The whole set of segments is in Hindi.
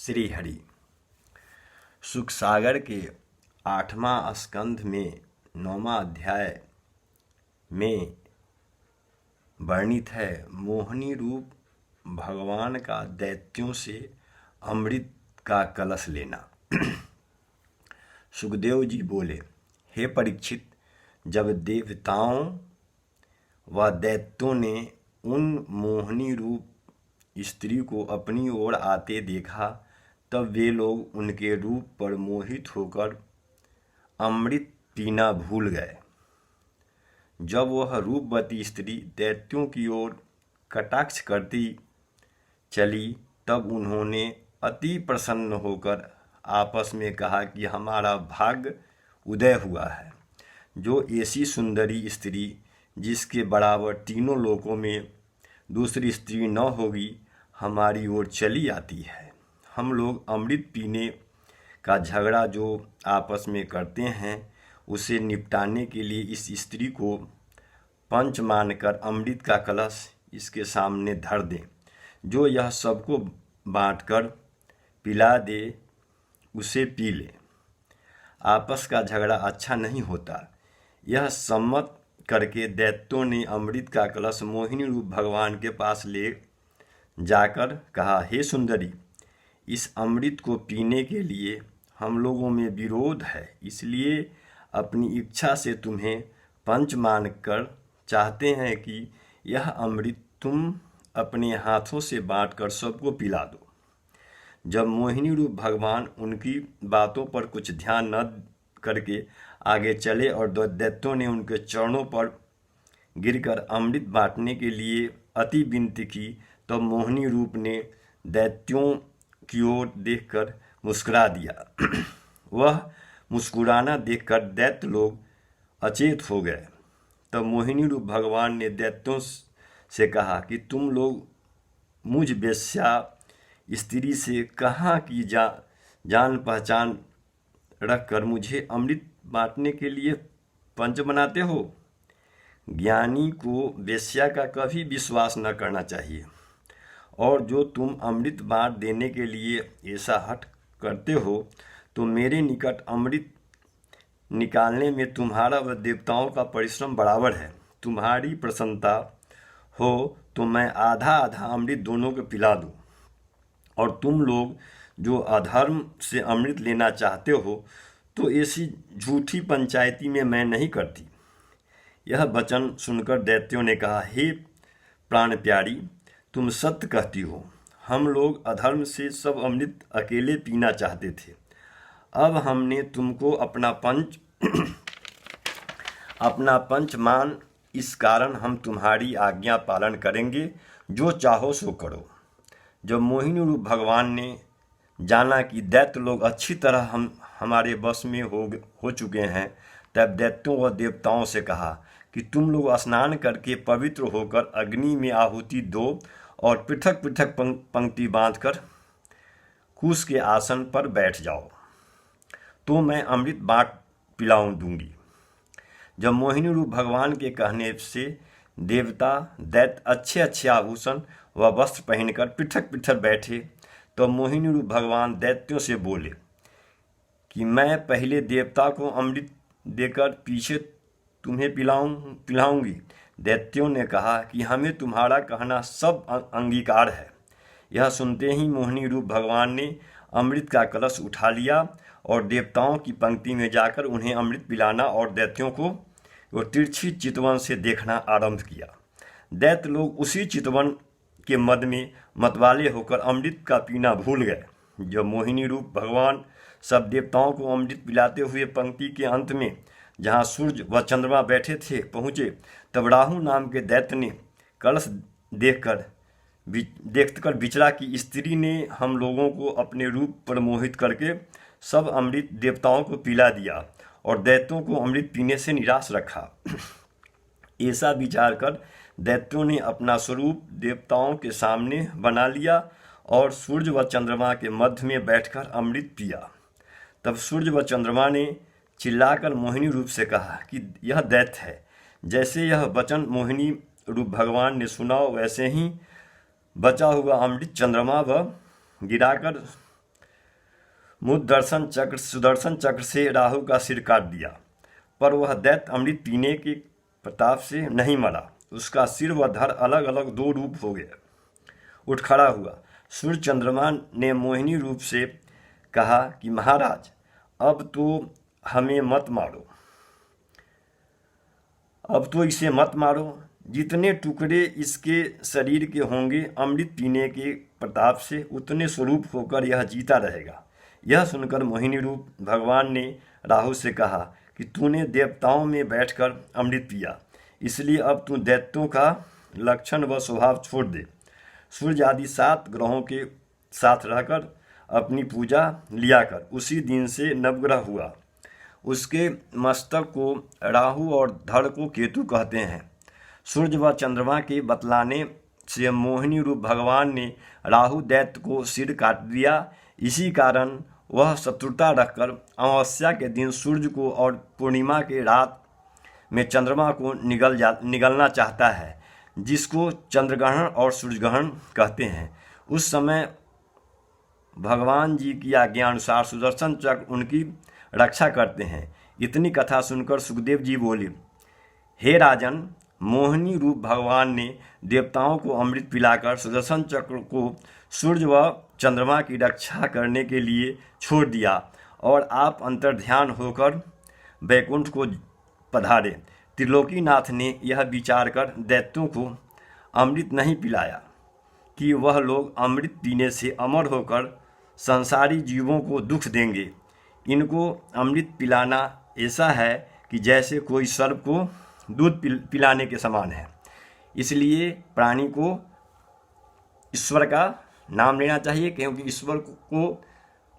श्री हरि। सुखसागर के 8वां स्कंध में 9वां अध्याय में वर्णित है मोहिनी रूप भगवान का दैत्यों से अमृत का कलश लेना। सुखदेव जी बोले, हे परीक्षित, जब देवताओं व दैत्यों ने उन मोहिनी रूप स्त्री को अपनी ओर आते देखा, तब वे लोग उनके रूप पर मोहित होकर अमृत पीना भूल गए। जब वह रूपवती स्त्री दैत्यों की ओर कटाक्ष करती चली, तब उन्होंने अति प्रसन्न होकर आपस में कहा कि हमारा भाग्य उदय हुआ है, जो ऐसी सुंदरी स्त्री जिसके बराबर तीनों लोकों में दूसरी स्त्री न होगी, हमारी ओर चली आती है। हम लोग अमृत पीने का झगड़ा जो आपस में करते हैं, उसे निपटाने के लिए इस स्त्री को पंच मानकर अमृत का कलश इसके सामने धर दें। जो यह सबको बांटकर पिला दे, उसे पी ले। आपस का झगड़ा अच्छा नहीं होता। यह सम्मत करके दैत्यों ने अमृत का कलश मोहिनी रूप भगवान के पास ले जाकर कहा, हे सुंदरी, इस अमृत को पीने के लिए हम लोगों में विरोध है, इसलिए अपनी इच्छा से तुम्हें पंच मानकर चाहते हैं कि यह अमृत तुम अपने हाथों से बांटकर सबको पिला दो। जब मोहिनी रूप भगवान उनकी बातों पर कुछ ध्यान न करके आगे चले और दैत्यों ने उनके चरणों पर गिरकर अमृत बांटने के लिए अति विनती की, तब मोहिनी रूप ने दैत्यों की ओर देखकर मुस्कुरा दिया। वह मुस्कुराना देखकर दैत्य लोग अचेत हो गए। तब मोहिनी रूप भगवान ने दैत्यों से कहा कि तुम लोग मुझ वेश्या स्त्री से कहाँ की जान पहचान रखकर मुझे अमृत बांटने के लिए पंच बनाते हो। ज्ञानी को वेश्या का कभी विश्वास न करना चाहिए, और जो तुम अमृत बांट देने के लिए ऐसा हठ करते हो, तो मेरे निकट अमृत निकालने में तुम्हारा व देवताओं का परिश्रम बराबर है। तुम्हारी प्रसन्नता हो तो मैं आधा आधा अमृत दोनों को पिला दूं, और तुम लोग जो अधर्म से अमृत लेना चाहते हो, तो ऐसी झूठी पंचायती में मैं नहीं करती। यह वचन सुनकर दैत्यों ने कहा, हे प्राण प्यारी, तुम सत्य कहती हो। हम लोग अधर्म से सब अमृत अकेले पीना चाहते थे। अब हमने तुमको अपना पंच मान, इस कारण हम तुम्हारी आज्ञा पालन करेंगे, जो चाहो सो करो। जब मोहिनी रूप भगवान ने जाना कि दैत्य लोग अच्छी तरह हमारे वश में हो चुके हैं, तब दैत्यों व देवताओं से कहा कि तुम लोग स्नान करके पवित्र होकर अग्नि में आहुति दो, और पृथक पृथक पंक्ति बांधकर कुश के आसन पर बैठ जाओ, तो मैं अमृत बांट पिलाऊं दूंगी। जब मोहिनी रूप भगवान के कहने से देवता दैत्य अच्छे अच्छे आभूषण व वस्त्र पहनकर पृथक पृथक बैठे, तो मोहिनी रूप भगवान दैत्यों से बोले कि मैं पहले देवता को अमृत देकर पीछे तुम्हें पिलाऊंगी। दैत्यों ने कहा कि हमें तुम्हारा कहना सब अंगीकार है। यह सुनते ही मोहिनी रूप भगवान ने अमृत का कलश उठा लिया और देवताओं की पंक्ति में जाकर उन्हें अमृत पिलाना और दैत्यों को वो तिरछी चितवन से देखना आरंभ किया। दैत्य लोग उसी चितवन के मद में मतवाले होकर अमृत का पीना भूल गए। जब मोहिनी रूप भगवान सब देवताओं को अमृत पिलाते हुए पंक्ति के अंत में, जहाँ सूर्य व चंद्रमा बैठे थे, पहुँचे, तब राहु नाम के दैत्य ने कलश देखकर विचरा कि स्त्री ने हम लोगों को अपने रूप पर मोहित करके सब अमृत देवताओं को पिला दिया और दैत्यों को अमृत पीने से निराश रखा। ऐसा विचार कर दैत्यों ने अपना स्वरूप देवताओं के सामने बना लिया और सूर्य व चंद्रमा के मध्य में बैठकर अमृत पिया। तब सूर्य व चंद्रमा ने चिल्लाकर मोहिनी रूप से कहा कि यह दैत्य है। जैसे यह वचन मोहिनी रूप भगवान ने सुना, वैसे ही बचा हुआ अमृत चंद्रमा व गिराकर सुदर्शन चक्र से राहु का सिर काट दिया, पर वह दैत्य अमृत पीने के प्रताप से नहीं मरा। उसका सिर व धड़ अलग अलग दो रूप हो गए। उठ खड़ा हुआ। सूर्य चंद्रमा ने मोहिनी रूप से कहा कि महाराज, अब तो हमें मत मारो, अब तो इसे मत मारो। जितने टुकड़े इसके शरीर के होंगे अमृत पीने के प्रताप से, उतने स्वरूप होकर यह जीता रहेगा। यह सुनकर मोहिनी रूप भगवान ने राहु से कहा कि तूने देवताओं में बैठकर अमृत पिया, इसलिए अब तू दैत्यों का लक्षण व स्वभाव छोड़ दे। सूर्य आदि 7 ग्रहों के साथ रहकर अपनी पूजा लिया कर। उसी दिन से नवग्रह हुआ। उसके मस्तक को राहु और धड़ को केतु कहते हैं। सूर्य व चंद्रमा के बतलाने से मोहिनी रूप भगवान ने राहु दैत्य को सिर काट दिया। इसी कारण वह शत्रुता रखकर अमावस्या के दिन सूर्य को और पूर्णिमा के रात में चंद्रमा को निगलना चाहता है, जिसको चंद्रग्रहण और सूर्यग्रहण कहते हैं। उस समय भगवान जी की आज्ञानुसार सुदर्शन चक्र उनकी रक्षा करते हैं। इतनी कथा सुनकर सुखदेव जी बोले, हे राजन, मोहिनी रूप भगवान ने देवताओं को अमृत पिलाकर सुदर्शन चक्र को सूर्य व चंद्रमा की रक्षा करने के लिए छोड़ दिया और आप अंतर्ध्यान होकर वैकुंठ को पधारे। त्रिलोकीनाथ ने यह विचार कर दैत्यों को अमृत नहीं पिलाया कि वह लोग अमृत पीने से अमर होकर संसारी जीवों को दुख देंगे। इनको अमृत पिलाना ऐसा है कि जैसे कोई सर्प को दूध पिलाने के समान है। इसलिए प्राणी को ईश्वर का नाम लेना चाहिए, क्योंकि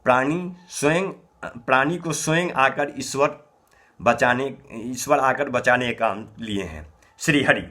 प्राणी को स्वयं आकर ईश्वर आकर बचाने का काम लिए हैं। श्री हरि।